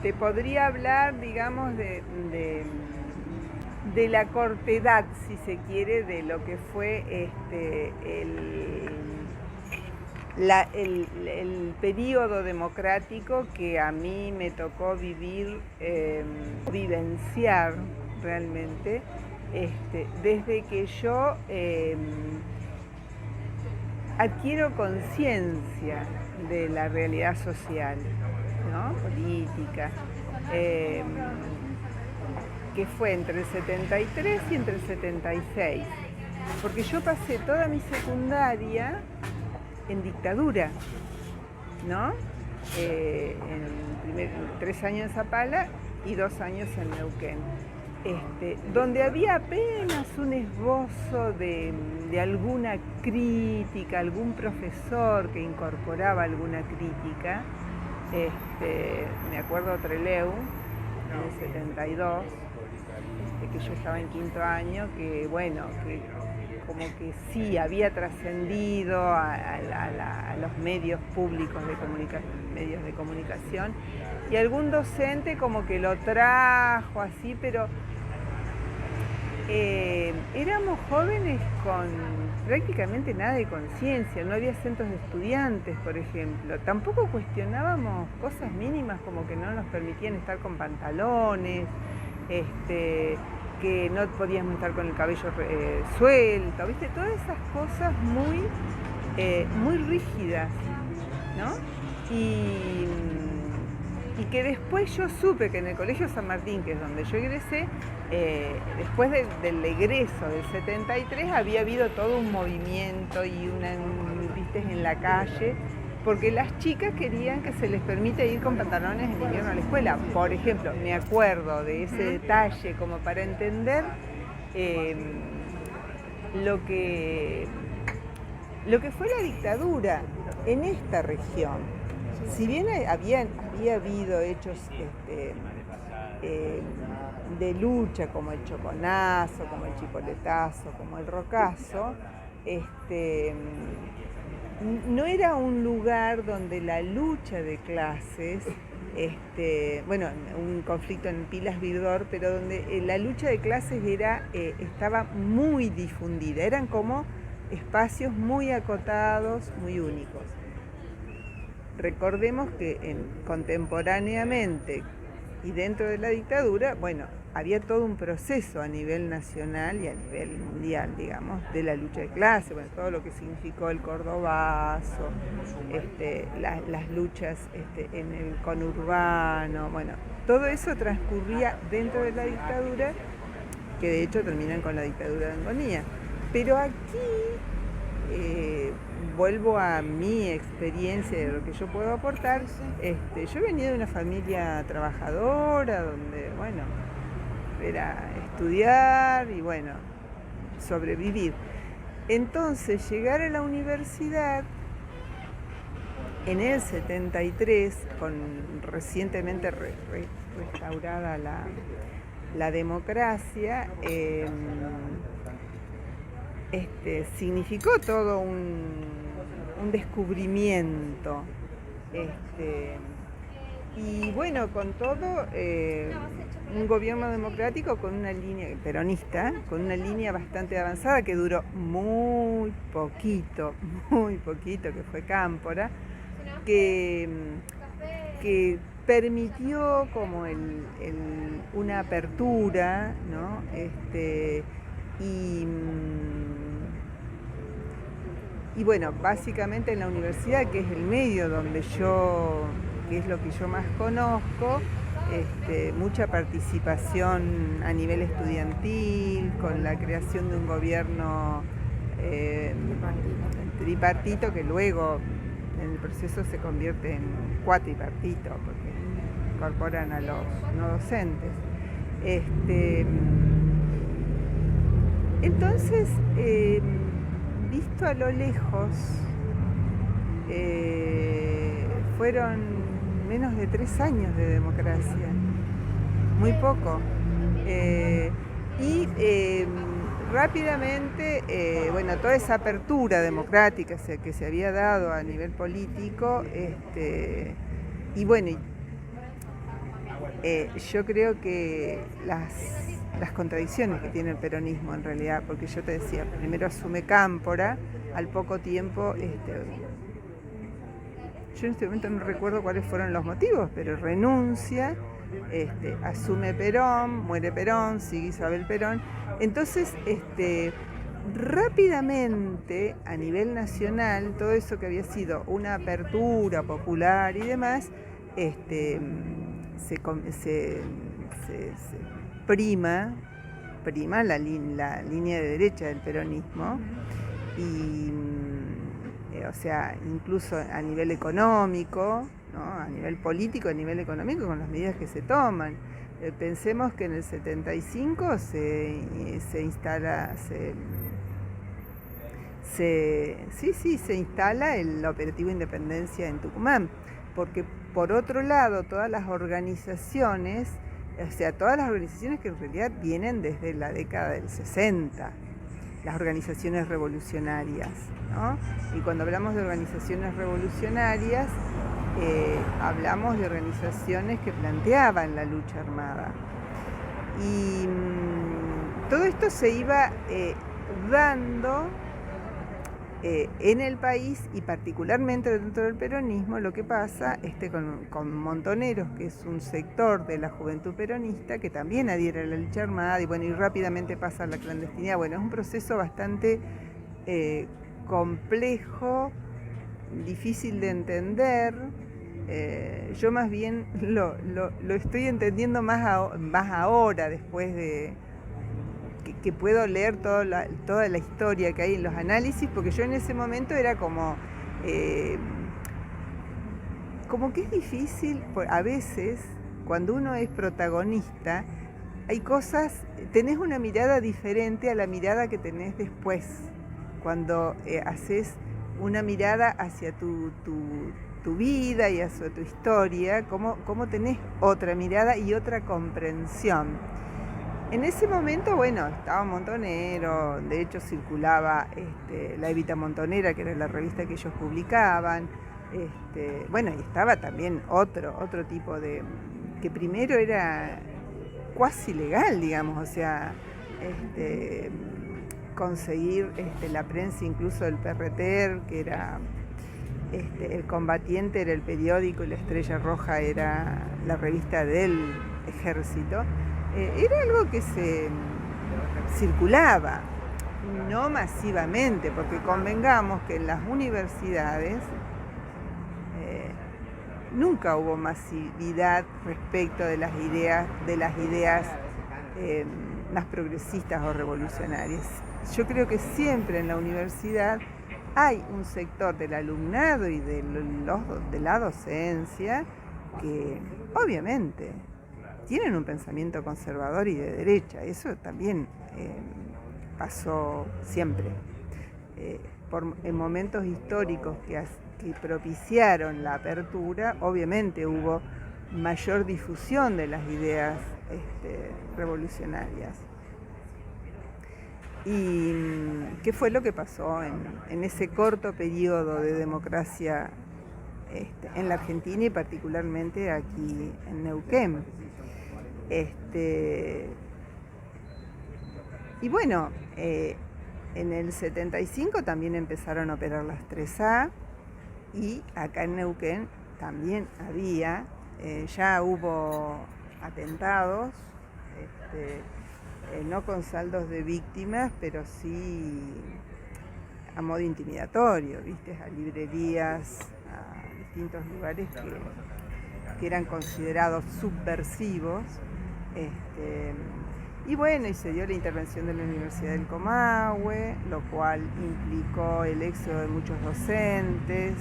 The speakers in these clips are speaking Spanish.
Te podría hablar, digamos, de la cortedad, si se quiere, de lo que fue el periodo democrático que a mí me tocó vivir, vivenciar realmente, desde que yo adquiero conciencia de la realidad social, ¿no? Política, que fue entre el 73 y entre el 76, porque yo pasé toda mi secundaria en dictadura, ¿no? 3 años en Zapala y 2 años en Neuquén, donde había apenas un esbozo de alguna crítica, algún profesor que incorporaba alguna crítica. Me acuerdo Trelew, en el 72, que yo estaba en quinto año, que bueno, que como que sí había trascendido a los medios públicos medios de comunicación, y algún docente como que lo trajo así, pero éramos jóvenes con prácticamente nada de conciencia, no había centros de estudiantes, por ejemplo. Tampoco cuestionábamos cosas mínimas como que no nos permitían estar con pantalones, que no podíamos estar con el cabello suelto, ¿viste? Todas esas cosas muy rígidas, ¿no? Y que después yo supe que en el Colegio San Martín, que es donde yo egresé, después del egreso del 73 había habido todo un movimiento y viste, en la calle, porque las chicas querían que se les permita ir con pantalones en invierno a la escuela. Por ejemplo, me acuerdo de ese detalle como para entender lo que fue la dictadura en esta región. Si bien había habido hechos de lucha como el choconazo, como el chipoletazo, como el rocazo, no era un lugar donde la lucha de clases, bueno, un conflicto en Pilas Virdor, pero donde la lucha de clases estaba muy difundida, eran como espacios muy acotados, muy únicos. Recordemos que contemporáneamente y dentro de la dictadura, bueno, había todo un proceso a nivel nacional y a nivel mundial, digamos, de la lucha de clase, bueno, todo lo que significó el cordobazo, las luchas en el conurbano, bueno, todo eso transcurría dentro de la dictadura, que de hecho terminan con la dictadura de Onganía. Pero aquí vuelvo a mi experiencia de lo que yo puedo aportar. Yo venía de una familia trabajadora donde, bueno, era estudiar y, bueno, sobrevivir. Entonces, llegar a la universidad en el 73, con recientemente restaurada la democracia, significó todo un descubrimiento, y bueno, con todo, un gobierno democrático con una línea peronista, con una línea bastante avanzada que duró muy poquito, que fue Cámpora, que permitió como una apertura, ¿no? Y bueno, básicamente en la universidad, que es el medio que es lo que yo más conozco, mucha participación a nivel estudiantil, con la creación de un gobierno tripartito, que luego en el proceso se convierte en cuatripartito, porque incorporan a los no docentes. Entonces, visto a lo lejos, fueron menos de 3 años de democracia, muy poco. Rápidamente, bueno, toda esa apertura democrática que se había dado a nivel político, y bueno, Yo creo que las contradicciones que tiene el peronismo en realidad, porque yo te decía, primero asume Cámpora, al poco tiempo, yo en este momento no recuerdo cuáles fueron los motivos, pero renuncia, asume Perón, muere Perón, sigue Isabel Perón. Entonces, rápidamente, a nivel nacional, todo eso que había sido una apertura popular y demás, se prima la línea de derecha del peronismo y, o sea, incluso a nivel económico, ¿no? A nivel político, a nivel económico, con las medidas que se toman. Pensemos que en el 75 se instala, se instala el operativo Independencia en Tucumán, porque por otro lado todas las organizaciones, o sea, todas las organizaciones que en realidad vienen desde la década del 60, las organizaciones revolucionarias, ¿no? Y cuando hablamos de organizaciones revolucionarias, hablamos de organizaciones que planteaban la lucha armada. Y todo esto se iba dando en el país y particularmente dentro del peronismo. Lo que pasa con Montoneros, que es un sector de la juventud peronista que también adhiere a la lucha armada y bueno, y rápidamente pasa a la clandestinidad. Bueno, es un proceso bastante complejo, difícil de entender. Yo más bien lo estoy entendiendo más ahora, después de que puedo leer toda la historia que hay en los análisis, porque yo en ese momento era como que es difícil, a veces, cuando uno es protagonista, hay cosas, tenés una mirada diferente a la mirada que tenés después, cuando haces una mirada hacia tu vida y hacia tu historia, cómo tenés otra mirada y otra comprensión. En ese momento, bueno, estaba Montonero, de hecho circulaba la Evita Montonera, que era la revista que ellos publicaban, bueno, y estaba también otro tipo de, que primero era cuasi legal, digamos, o sea, conseguir la prensa incluso del PRT, que era El Combatiente era el periódico y La Estrella Roja era la revista del ejército. Era algo que se circulaba, no masivamente, porque convengamos que en las universidades nunca hubo masividad respecto de las ideas más progresistas o revolucionarias. Yo creo que siempre en la universidad hay un sector del alumnado y de la docencia que obviamente tienen un pensamiento conservador y de derecha. Eso también pasó siempre. En momentos históricos que propiciaron la apertura, obviamente hubo mayor difusión de las ideas revolucionarias. ¿Y qué fue lo que pasó en ese corto periodo de democracia en la Argentina y particularmente aquí en Neuquén? Y bueno, en el 75 también empezaron a operar las 3A y acá en Neuquén también había, ya hubo atentados, no con saldos de víctimas, pero sí a modo intimidatorio, ¿viste? A librerías, a distintos lugares que eran considerados subversivos. Y bueno, y se dio la intervención de la Universidad del Comahue, lo cual implicó el éxodo de muchos docentes.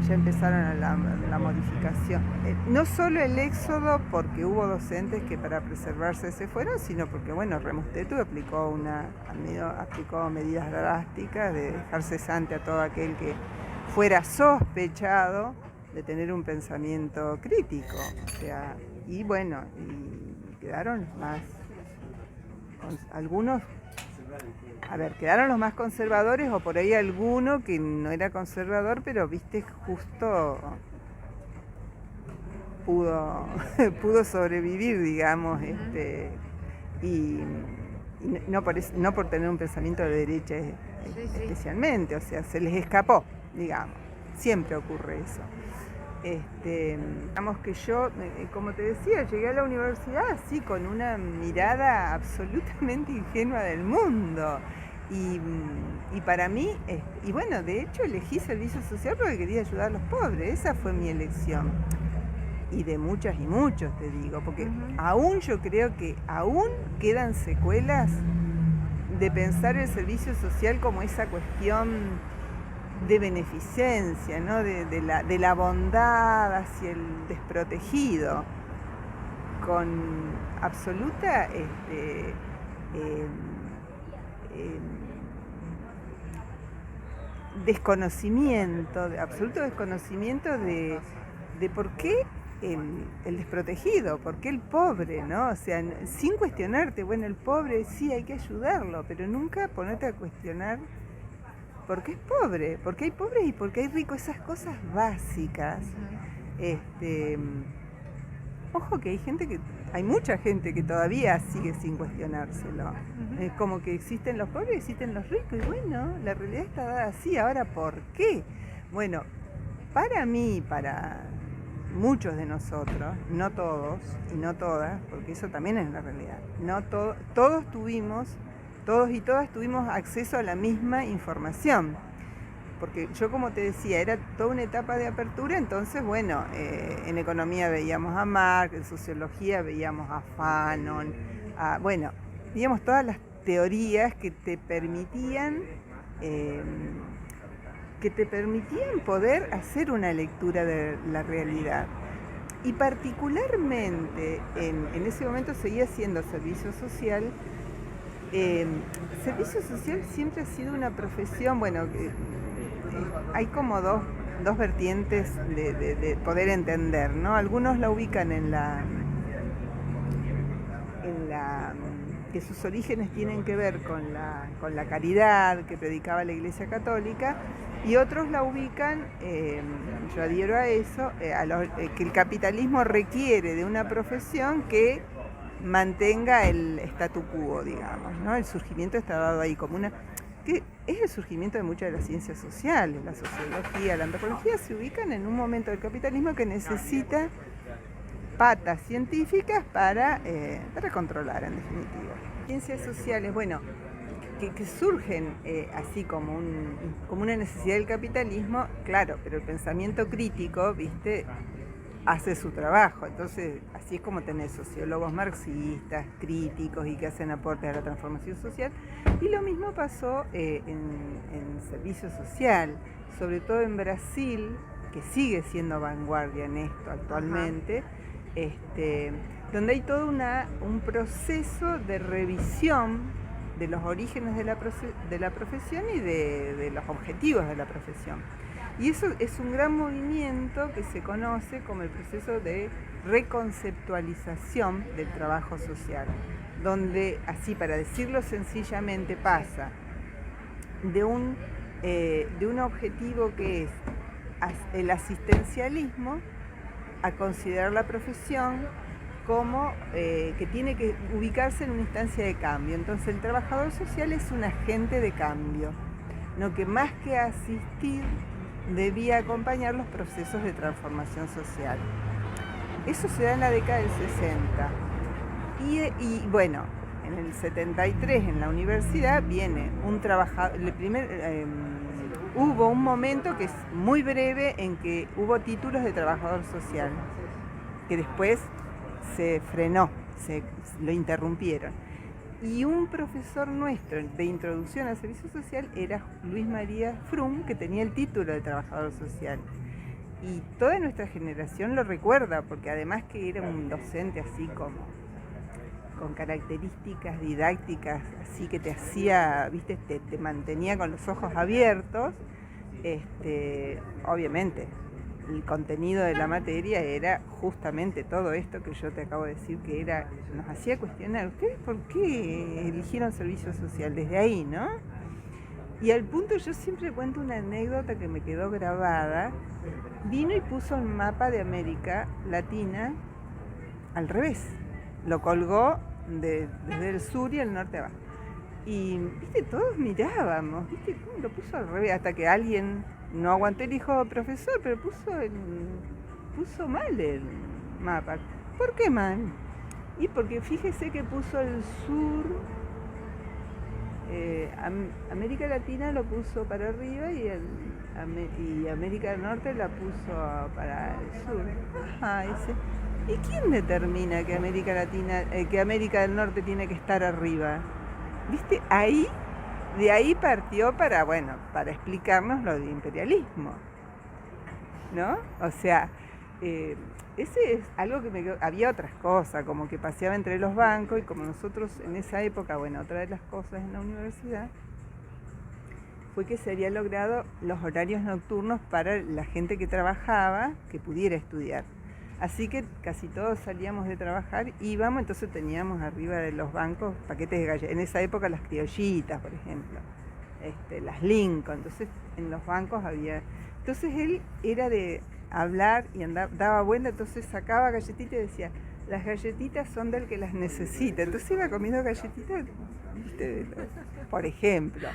Ya empezaron la modificación. No solo el éxodo porque hubo docentes que para preservarse se fueron, sino porque, bueno, Remustetu aplicó medidas drásticas de dejar cesante a todo aquel que fuera sospechado de tener un pensamiento crítico. O sea, y bueno, y quedaron algunos, quedaron los más conservadores, o por ahí alguno que no era conservador, pero viste, justo pudo, pudo sobrevivir, digamos, y no por tener un pensamiento de derecha especialmente, o sea, se les escapó, digamos, siempre ocurre eso. Digamos que yo, como te decía, llegué a la universidad así con una mirada absolutamente ingenua del mundo. Y para mí, y bueno, de hecho elegí servicio social porque quería ayudar a los pobres, esa fue mi elección. Y de muchas y muchos, te digo, porque aún yo creo que aún quedan secuelas de pensar el servicio social como esa cuestión de beneficencia, ¿no? de la bondad hacia el desprotegido, con absoluta absoluto desconocimiento de por qué el desprotegido, por qué el pobre, ¿no? O sea, sin cuestionarte, bueno, el pobre sí hay que ayudarlo, pero nunca ponerte a cuestionar por qué es pobre, por qué hay pobres y por qué hay ricos, esas cosas básicas. Ojo que hay mucha gente que todavía sigue sin cuestionárselo. Es como que existen los pobres y existen los ricos, y bueno, la realidad está dada así. Ahora, ¿por qué? Bueno, para mí, para muchos de nosotros, no todos y no todas, porque eso también es la realidad, todos y todas tuvimos acceso a la misma información. Porque yo, como te decía, era toda una etapa de apertura, entonces, bueno, en economía veíamos a Marx, en sociología veíamos a Fanon, bueno, veíamos todas las teorías que te permitían poder hacer una lectura de la realidad. Y particularmente, en ese momento seguía siendo servicio social. Servicio social siempre ha sido una profesión, bueno, hay como dos vertientes de poder entender, ¿no? Algunos la ubican en la que sus orígenes tienen que ver con la caridad que predicaba la Iglesia Católica, y otros la ubican, yo adhiero a eso, que el capitalismo requiere de una profesión que mantenga el statu quo, digamos, ¿no? El surgimiento está dado ahí como que es el surgimiento de muchas de las ciencias sociales, la sociología, la antropología, se ubican en un momento del capitalismo que necesita patas científicas para controlar, en definitiva. Ciencias sociales, bueno, que surgen así como una necesidad del capitalismo, claro, pero el pensamiento crítico, ¿viste?, hace su trabajo. Entonces, así es como tenés sociólogos marxistas, críticos y que hacen aportes a la transformación social. Y lo mismo pasó en servicio social, sobre todo en Brasil, que sigue siendo vanguardia en esto actualmente, donde hay todo un proceso de revisión de los orígenes de la profesión y de los objetivos de la profesión. Y eso es un gran movimiento que se conoce como el proceso de reconceptualización del trabajo social, donde, así para decirlo sencillamente, pasa de un objetivo que es el asistencialismo a considerar la profesión como que tiene que ubicarse en una instancia de cambio. Entonces el trabajador social es un agente de cambio, no que más que asistir debía acompañar los procesos de transformación social. Eso se da en la década del 60. Y bueno, en el 73 en la universidad viene un trabajador, hubo un momento que es muy breve en que hubo títulos de trabajador social, que después se frenó, lo interrumpieron. Y un profesor nuestro de introducción al servicio social era Luis María Frum, que tenía el título de trabajador social. Y toda nuestra generación lo recuerda, porque además que era un docente así como con características didácticas, así que te hacía, viste, te mantenía con los ojos abiertos. Obviamente, el contenido de la materia era justamente todo esto que yo te acabo de decir, que nos hacía cuestionar, ¿ustedes por qué eligieron servicio social? Desde ahí, ¿no? Y al punto, yo siempre cuento una anécdota que me quedó grabada. Vino y puso el mapa de América Latina al revés. Lo colgó desde el sur y el norte abajo. Y, viste, todos mirábamos, viste, cómo lo puso al revés, hasta que alguien no aguantó y dijo, profesor, pero puso mal el mapa. ¿Por qué mal? Y porque fíjese que puso el sur, América Latina lo puso para arriba y América del Norte la puso para el sur. Ajá, ese. ¿Y quién determina que América Latina, que América del Norte tiene que estar arriba? ¿Viste? De ahí partió para explicarnos lo de imperialismo, ¿no? O sea, ese es algo que había otras cosas, como que paseaba entre los bancos y como nosotros en esa época, otra de las cosas en la universidad fue que se había logrado los horarios nocturnos para la gente que trabajaba, que pudiera estudiar. Así que casi todos salíamos de trabajar, íbamos, entonces teníamos arriba de los bancos paquetes de galletas. En esa época las criollitas, por ejemplo, las Lincoln, entonces en los bancos había... Entonces él era de hablar y daba vuelta, entonces sacaba galletitas y decía, las galletitas son del que las necesita. Entonces iba comiendo galletitas, ¿viste? Por ejemplo.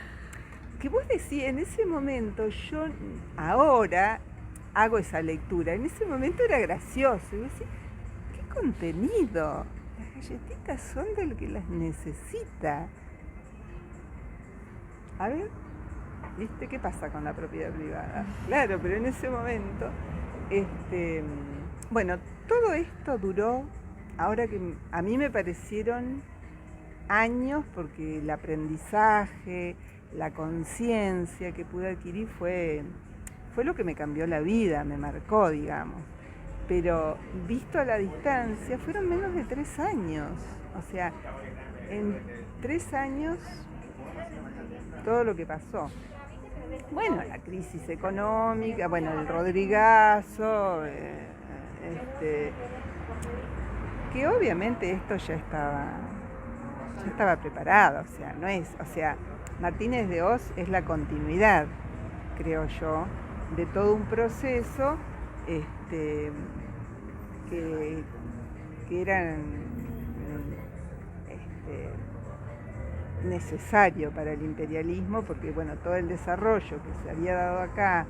Que vos decís, en ese momento, yo ahora hago esa lectura, en ese momento era gracioso, y vos decís, ¿qué contenido? Las galletitas son del que las necesita. A ver, ¿viste qué pasa con la propiedad privada? Claro, pero en ese momento, todo esto duró, ahora que a mí me parecieron años, porque el aprendizaje, la conciencia que pude adquirir fue lo que me cambió la vida, me marcó, digamos. Pero visto a la distancia, fueron menos de 3 años. O sea, en 3 años, todo lo que pasó. Bueno, la crisis económica, el Rodrigazo, que obviamente esto ya estaba preparado, Martínez de Oz es la continuidad, creo yo, de todo un proceso que era necesario para el imperialismo, porque todo el desarrollo que se había dado acá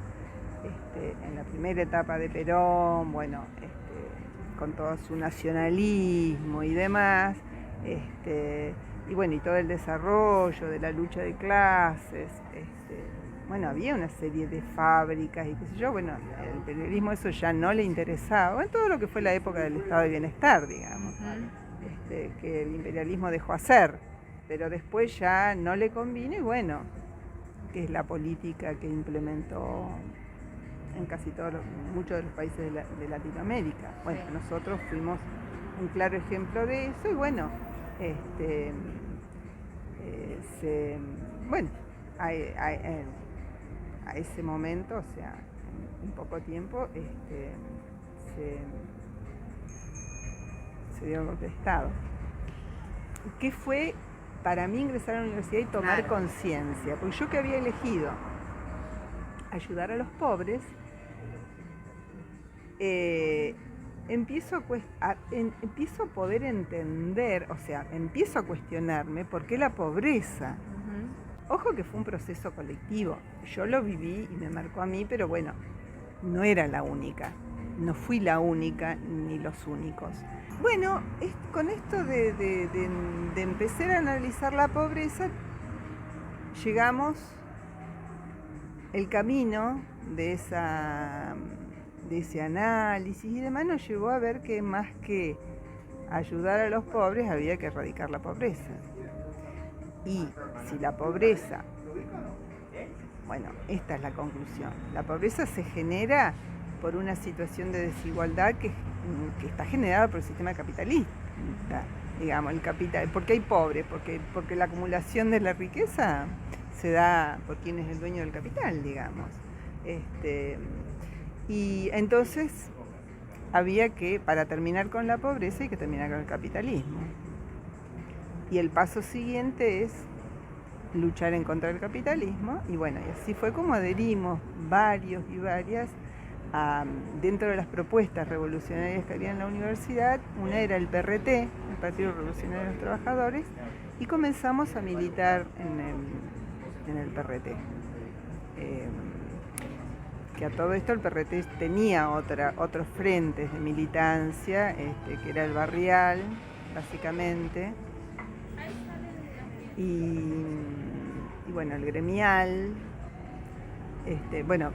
en la primera etapa de Perón, con todo su nacionalismo y demás, y todo el desarrollo de la lucha de clases, había una serie de fábricas y qué sé yo, el imperialismo eso ya no le interesaba, todo lo que fue la época del estado de bienestar, digamos, que el imperialismo dejó hacer, pero después ya no le convino que es la política que implementó en casi muchos de los países de Latinoamérica. Nosotros fuimos un claro ejemplo de eso y a ese momento, en poco tiempo, se dio el golpe de Estado. ¿Qué fue para mí ingresar a la universidad y tomar conciencia? Porque yo que había elegido ayudar a los pobres, empiezo a poder entender, empiezo a cuestionarme por qué la pobreza. Ojo que fue un proceso colectivo, yo lo viví y me marcó a mí, pero no era la única, no fui la única ni los únicos. Con esto de empezar a analizar la pobreza, llegamos, el camino de ese análisis y demás nos llevó a ver que más que ayudar a los pobres había que erradicar la pobreza. Y si la pobreza, esta es la conclusión, la pobreza se genera por una situación de desigualdad que está generada por el sistema capitalista, digamos, el capital. ¿Por qué hay pobres? Porque la acumulación de la riqueza se da por quien es el dueño del capital, digamos. Y entonces había que, para terminar con la pobreza, hay que terminar con el capitalismo. Y el paso siguiente es luchar en contra del capitalismo, y bueno, y así fue como adherimos varios y varias dentro de las propuestas revolucionarias que había en la universidad. Una era el PRT, el Partido Revolucionario de los Trabajadores, y comenzamos a militar en el PRT. Que a todo esto el PRT tenía otros frentes de militancia, que era el barrial, básicamente, y bueno, el gremial. Bueno,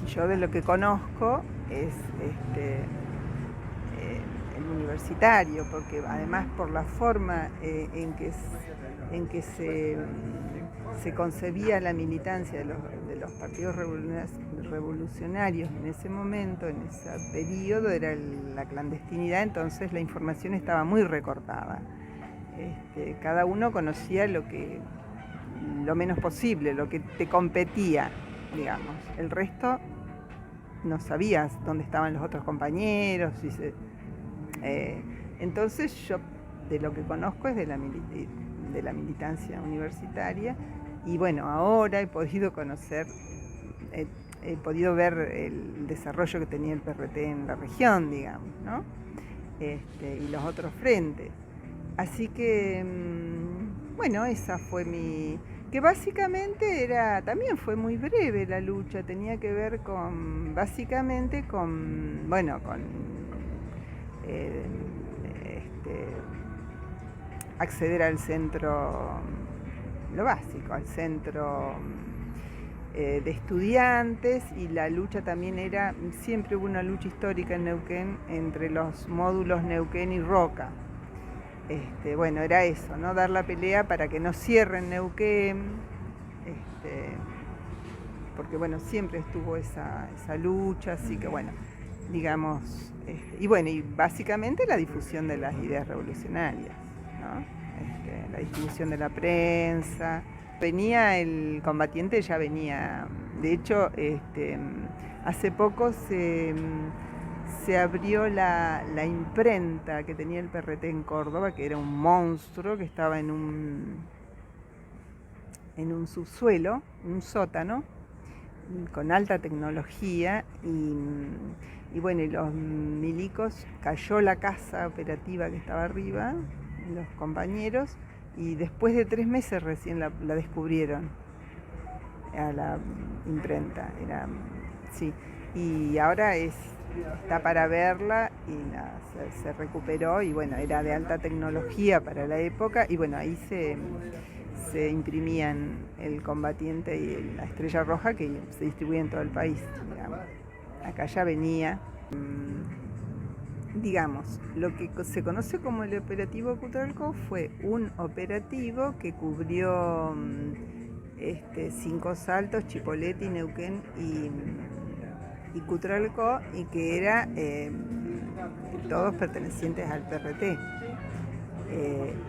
yo de lo que conozco es el universitario, porque además por la forma en que se concebía la militancia de los partidos revolucionarios en ese momento, en ese periodo, era la clandestinidad, entonces la información estaba muy recortada. Cada uno conocía lo menos posible, lo que te competía, digamos. El resto no sabías dónde estaban los otros compañeros. Entonces yo de lo que conozco es de la militancia universitaria, y bueno, ahora he podido conocer, he podido ver el desarrollo que tenía el PRT en la región, digamos, ¿no? Y los otros frentes. Así que, bueno, esa fue que básicamente también fue muy breve la lucha, tenía que ver básicamente con acceder al centro, lo básico, al centro de estudiantes, y la lucha también siempre hubo una lucha histórica en Neuquén entre los módulos Neuquén y Roca. Bueno, era eso, ¿no? Dar la pelea para que no cierren Neuquén, porque bueno, siempre estuvo esa lucha, así que bueno, digamos, y bueno, y básicamente la difusión de las ideas revolucionarias, ¿no? La distribución de la prensa. El combatiente ya venía, de hecho, hace poco se abrió la imprenta que tenía el PRT en Córdoba, que era un monstruo que estaba en un subsuelo, un sótano, con alta tecnología, y bueno, y los milicos, cayó la casa operativa que estaba arriba, los compañeros, y después de 3 meses recién la descubrieron a la imprenta. Sí, y ahora está para verla, y se recuperó, y bueno, era de alta tecnología para la época, y bueno, ahí se imprimían el combatiente y la estrella roja, que se distribuía en todo el país, digamos. Acá ya venía, digamos, lo que se conoce como el operativo Cutralcó fue un operativo que cubrió Cinco Saltos, Chipoleti, Neuquén y Cutralcó, y que era todos pertenecientes al PRT.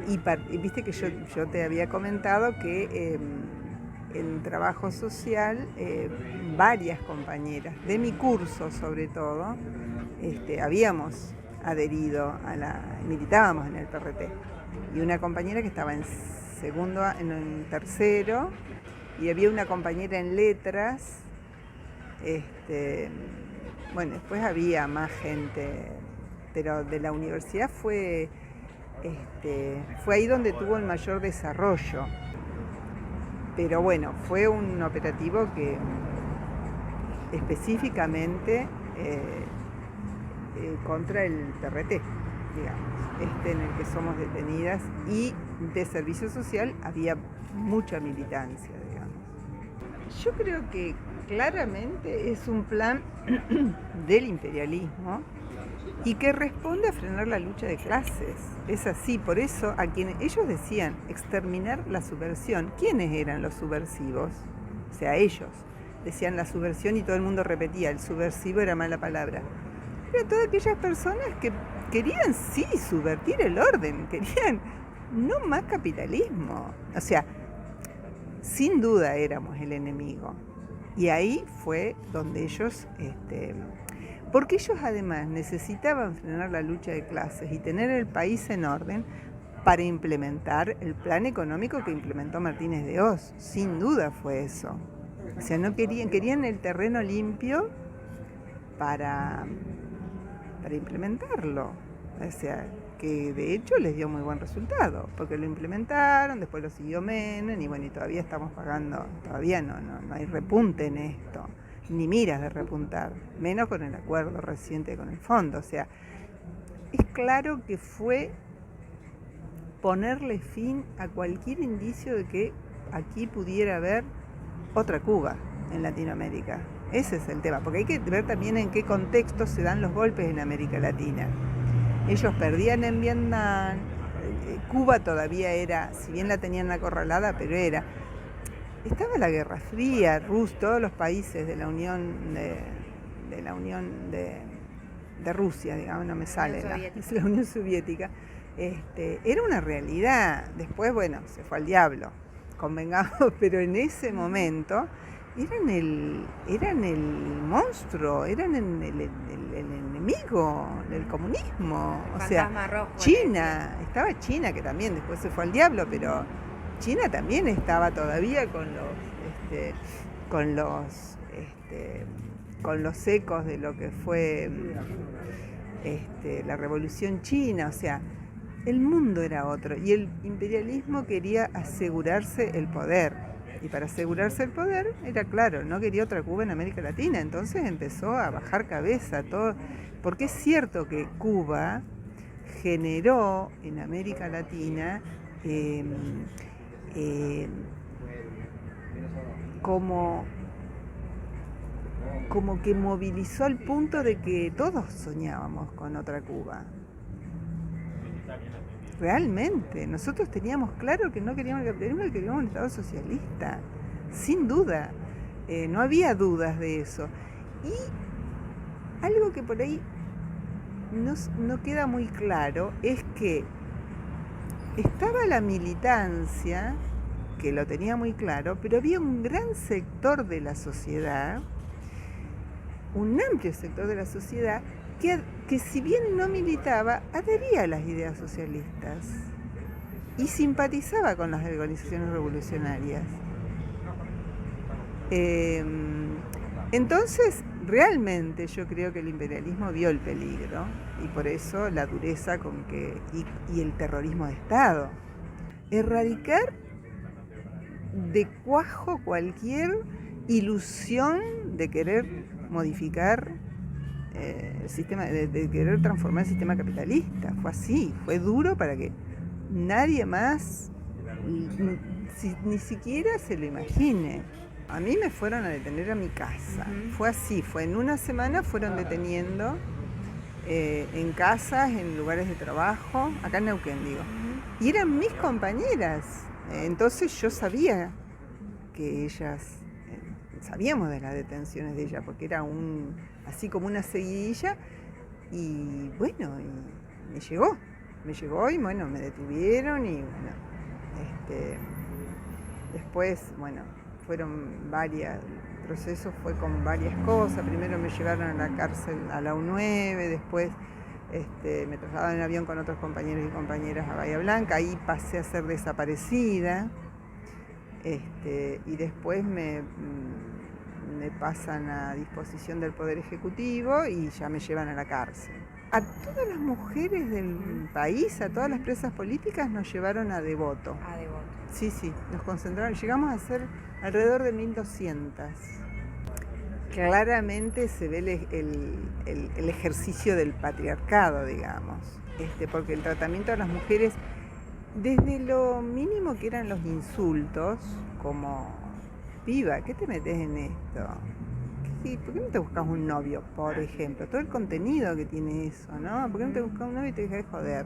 Y viste que yo te había comentado que en trabajo social varias compañeras de mi curso, sobre todo, habíamos adherido militábamos en el PRT, y una compañera que estaba en tercero, y había una compañera en letras. Bueno, después había más gente, pero de la universidad fue ahí donde tuvo el mayor desarrollo. Pero bueno, fue un operativo que específicamente contra el PRT, digamos, en el que somos detenidas, y de servicio social había mucha militancia, digamos. Yo creo que claramente es un plan del imperialismo y que responde a frenar la lucha de clases. Es así, por eso a quienes ellos decían exterminar la subversión. ¿Quiénes eran los subversivos? O sea, ellos decían la subversión, y todo el mundo repetía, el subversivo era mala palabra. Eran todas aquellas personas que querían sí subvertir el orden, querían no más capitalismo. O sea, sin duda éramos el enemigo. Y ahí fue donde ellos, porque ellos además necesitaban frenar la lucha de clases y tener el país en orden, para implementar el plan económico que implementó Martínez de Hoz. Sin duda fue eso. O sea, no querían el terreno limpio para implementarlo. O sea, que de hecho les dio muy buen resultado, porque lo implementaron, después lo siguió Menem, y bueno, y todavía estamos pagando, todavía no hay repunte en esto, ni miras de repuntar, menos con el acuerdo reciente con el fondo. O sea, es claro que fue ponerle fin a cualquier indicio de que aquí pudiera haber otra Cuba en Latinoamérica. Ese es el tema, porque hay que ver también en qué contexto se dan los golpes en América Latina. Ellos perdían en Vietnam, Cuba todavía era, si bien la tenían acorralada, pero estaba la Guerra Fría, todos los países de la Unión de Rusia, digamos, no me sale, es la Unión Soviética. Era una realidad. Después, bueno, se fue al diablo, convengamos, pero en ese momento eran el monstruo, eran el enemigo del comunismo. O sea, China, estaba China, que también después se fue al diablo, pero China también estaba todavía con los ecos de lo que fue la Revolución China. O sea, el mundo era otro y el imperialismo quería asegurarse el poder. Y para asegurarse el poder, era claro, no quería otra Cuba en América Latina. Entonces empezó a bajar cabeza todo, porque es cierto que Cuba generó en América Latina como que movilizó al punto de que todos soñábamos con otra Cuba. Realmente, nosotros teníamos claro que no queríamos el capitalismo, que queríamos un Estado socialista, sin duda, no había dudas de eso. Y algo que por ahí no queda muy claro es que estaba la militancia, que lo tenía muy claro, pero había un gran sector de la sociedad, un amplio sector de la sociedad, que si bien no militaba, adhería a las ideas socialistas y simpatizaba con las organizaciones revolucionarias. Entonces, realmente yo creo que el imperialismo vio el peligro y por eso la dureza y el terrorismo de Estado. Erradicar de cuajo cualquier ilusión de querer modificar el sistema, de querer transformar el sistema capitalista. Fue así, fue duro para que nadie más ni siquiera se lo imagine. A mí me fueron a detener a mi casa. Fue así, fue en una semana fueron deteniendo en casas, en lugares de trabajo, acá en Neuquén digo. Y eran mis compañeras. Entonces yo sabía que ellas, sabíamos de las detenciones de ellas, porque era así como una seguidilla, y bueno, y me llegó y bueno, me detuvieron y bueno, después, bueno, fueron el proceso fue con varias cosas. Primero me llevaron a la cárcel a la U9, después me trasladaron en avión con otros compañeros y compañeras a Bahía Blanca, ahí pasé a ser desaparecida, y después me pasan a disposición del Poder Ejecutivo y ya me llevan a la cárcel. A todas las mujeres del país, a todas las presas políticas, nos llevaron a Devoto. A Devoto. Sí, nos concentraron, llegamos a ser alrededor de 1.200. Claramente se ve el ejercicio del patriarcado, digamos, porque el tratamiento a las mujeres, desde lo mínimo que eran los insultos, como piba, ¿qué te metes en esto? ¿Por qué no te buscas un novio, por ejemplo? Todo el contenido que tiene eso, ¿no? ¿Por qué no te buscas un novio y te dejas de joder?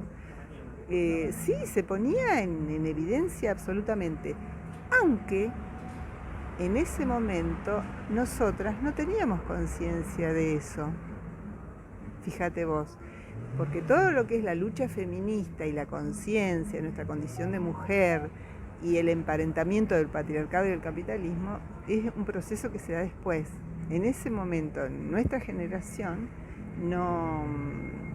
Sí, se ponía en evidencia absolutamente, aunque en ese momento nosotras no teníamos conciencia de eso. Fíjate vos, porque todo lo que es la lucha feminista y la conciencia, nuestra condición de mujer y el emparentamiento del patriarcado y del capitalismo es un proceso que se da después. En ese momento, en nuestra generación, no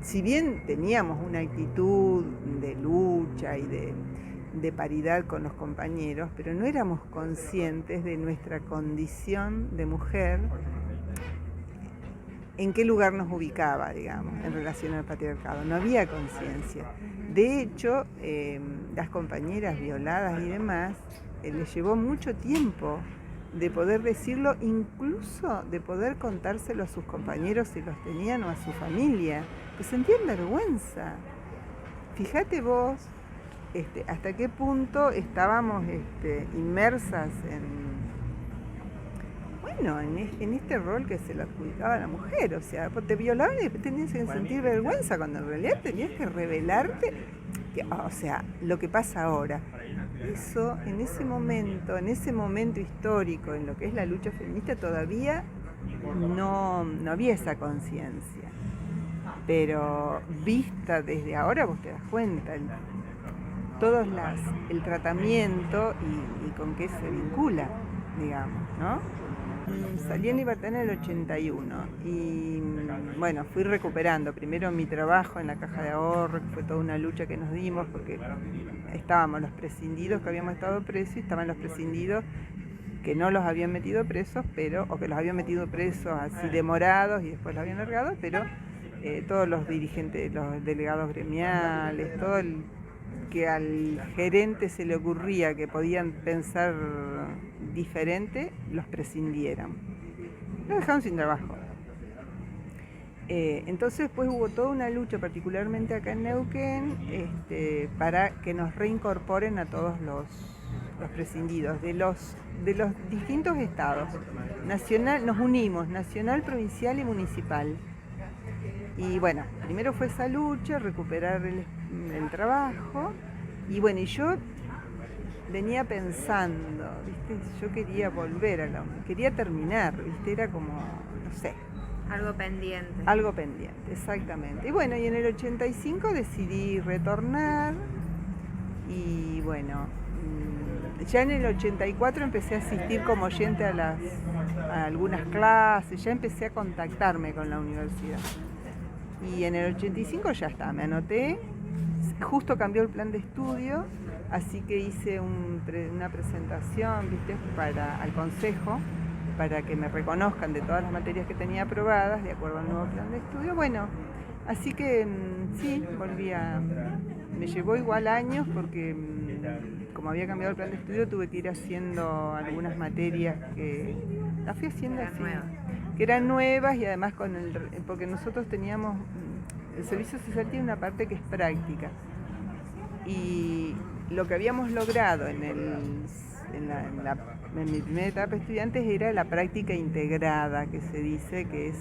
si bien teníamos una actitud de lucha y de paridad con los compañeros, pero no éramos conscientes de nuestra condición de mujer, en qué lugar nos ubicaba, digamos, en relación al patriarcado. No había conciencia. De hecho, las compañeras violadas y demás, les llevó mucho tiempo de poder decirlo, incluso de poder contárselo a sus compañeros si los tenían o a su familia, que sentían vergüenza. Fíjate vos hasta qué punto estábamos inmersas en este rol que se le adjudicaba a la mujer. O sea, te violaban y tenías que sentir vergüenza, cuando en realidad tenías que revelarte. O sea, lo que pasa ahora. Eso, en ese momento histórico, en lo que es la lucha feminista, todavía no había esa conciencia. Pero vista desde ahora, vos te das cuenta, el tratamiento y con qué se vincula, digamos, ¿no? Salí en Libertad en el 81 y bueno, fui recuperando primero mi trabajo en la Caja de Ahorro, que fue toda una lucha que nos dimos porque estábamos los prescindidos que habíamos estado presos y estaban los prescindidos que no los habían metido presos, o que los habían metido presos así demorados y después los habían largado, pero todos los dirigentes, los delegados gremiales, todo el que al gerente se le ocurría que podían pensar diferente, los prescindieran. Los dejaron sin trabajo. Entonces pues hubo toda una lucha, particularmente acá en Neuquén, para que nos reincorporen a todos los prescindidos de los distintos estados. Nacional, nos unimos, nacional, provincial y municipal. Y bueno, primero fue esa lucha, recuperar el trabajo. Y bueno, y yo venía pensando, ¿viste? Yo quería volver quería terminar, ¿viste? Era como, no sé. Algo pendiente. Algo pendiente, exactamente. Y bueno, y en el 85 decidí retornar y bueno, ya en el 84 empecé a asistir como oyente a algunas clases, ya empecé a contactarme con la universidad. Y en el 85 ya está, me anoté, justo cambió el plan de estudio, así que hice una presentación, ¿viste? Al consejo, para que me reconozcan de todas las materias que tenía aprobadas, de acuerdo al nuevo plan de estudio. Bueno, así que sí, me llevó igual años porque como había cambiado el plan de estudio tuve que ir haciendo algunas materias que las fui haciendo así, que eran nuevas y además porque nosotros teníamos, el servicio social tiene una parte que es práctica y lo que habíamos logrado en mi primera etapa de estudiantes era la práctica integrada, que se dice que es,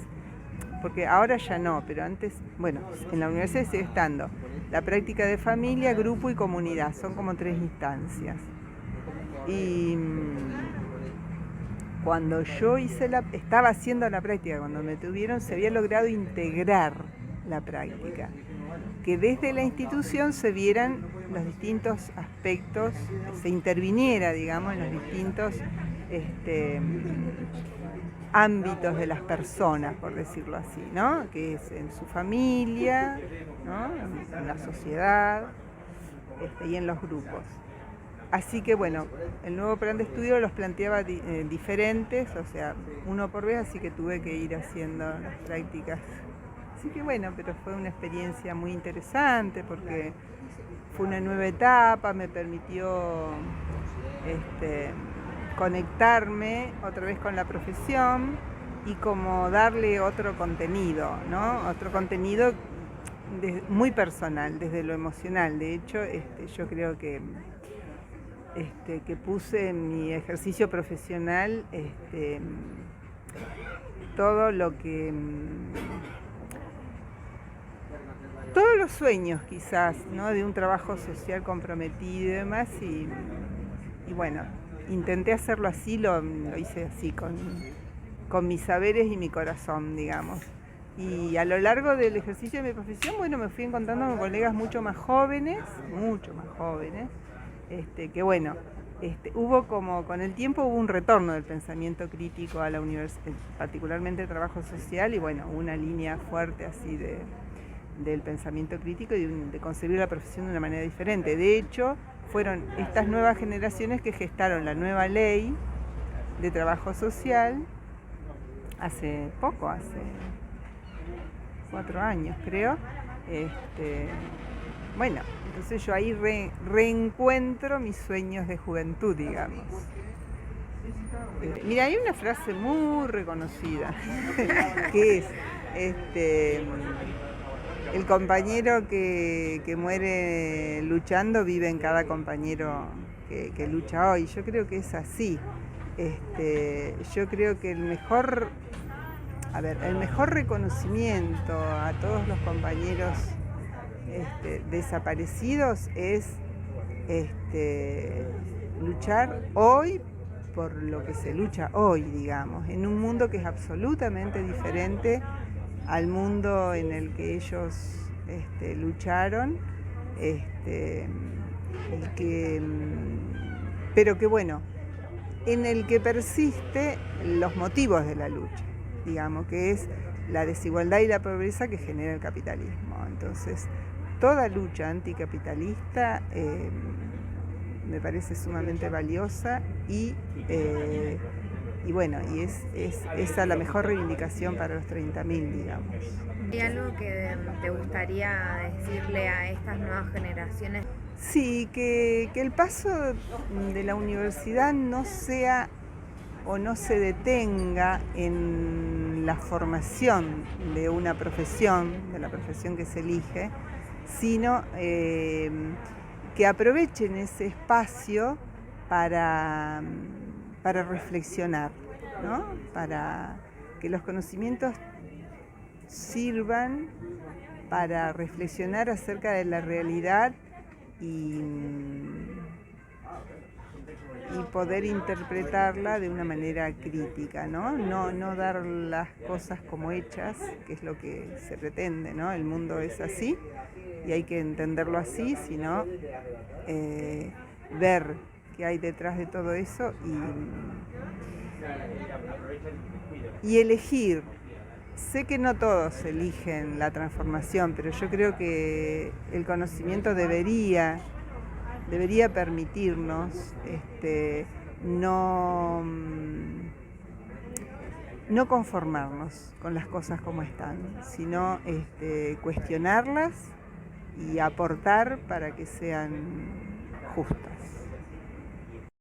porque ahora ya no, pero antes, bueno, en la universidad sigue estando la práctica de familia, grupo y comunidad, son como 3 instancias. Y cuando yo estaba haciendo la práctica, cuando me tuvieron, se había logrado integrar la práctica, que desde la institución se vieran los distintos aspectos, se interviniera, digamos, en los distintos ámbitos de las personas, por decirlo así, ¿no? Que es en su familia, ¿no? En la sociedad y en los grupos. Así que bueno, el nuevo plan de estudio los planteaba diferentes, o sea, uno por vez, así que tuve que ir haciendo las prácticas. Así que bueno, pero fue una experiencia muy interesante porque fue una nueva etapa, me permitió conectarme otra vez con la profesión y como darle otro contenido, ¿no? Otro contenido muy personal, desde lo emocional. De hecho, yo creo que puse en mi ejercicio profesional todo lo que todos los sueños quizás, ¿no? De un trabajo social comprometido y demás y bueno, intenté hacerlo así, lo hice así con mis saberes y mi corazón, digamos. Y a lo largo del ejercicio de mi profesión, bueno, me fui encontrando con colegas mucho más jóvenes, que bueno, hubo como, con el tiempo hubo un retorno del pensamiento crítico a la universidad, particularmente el trabajo social, y bueno, una línea fuerte así del pensamiento crítico y de concebir la profesión de una manera diferente. De hecho, fueron estas nuevas generaciones que gestaron la nueva ley de trabajo social hace poco, hace 4 años creo. Bueno, entonces yo ahí reencuentro mis sueños de juventud, digamos. Mira, hay una frase muy reconocida que es el compañero que muere luchando vive en cada compañero que lucha hoy. Yo creo que es así. Yo creo que el mejor reconocimiento a todos los compañeros desaparecidos es luchar hoy por lo que se lucha hoy, digamos, en un mundo que es absolutamente diferente al mundo en el que ellos lucharon, pero que bueno, en el que persiste los motivos de la lucha, digamos, que es la desigualdad y la pobreza que genera el capitalismo. Entonces, toda lucha anticapitalista me parece sumamente valiosa y bueno, y es esa la mejor reivindicación para los 30.000, digamos. ¿Hay algo que te gustaría decirle a estas nuevas generaciones? Sí, que el paso de la universidad no sea o no se detenga en la formación de una profesión, de la profesión que se elige, sino que aprovechen ese espacio para reflexionar, ¿no? Para que los conocimientos sirvan para reflexionar acerca de la realidad y poder interpretarla de una manera crítica, ¿no? No dar las cosas como hechas, que es lo que se pretende, ¿no? El mundo es así y hay que entenderlo así, sino ver qué hay detrás de todo eso y elegir. Sé que no todos eligen la transformación, pero yo creo que el conocimiento debería permitirnos no conformarnos con las cosas como están, sino cuestionarlas y aportar para que sean justas.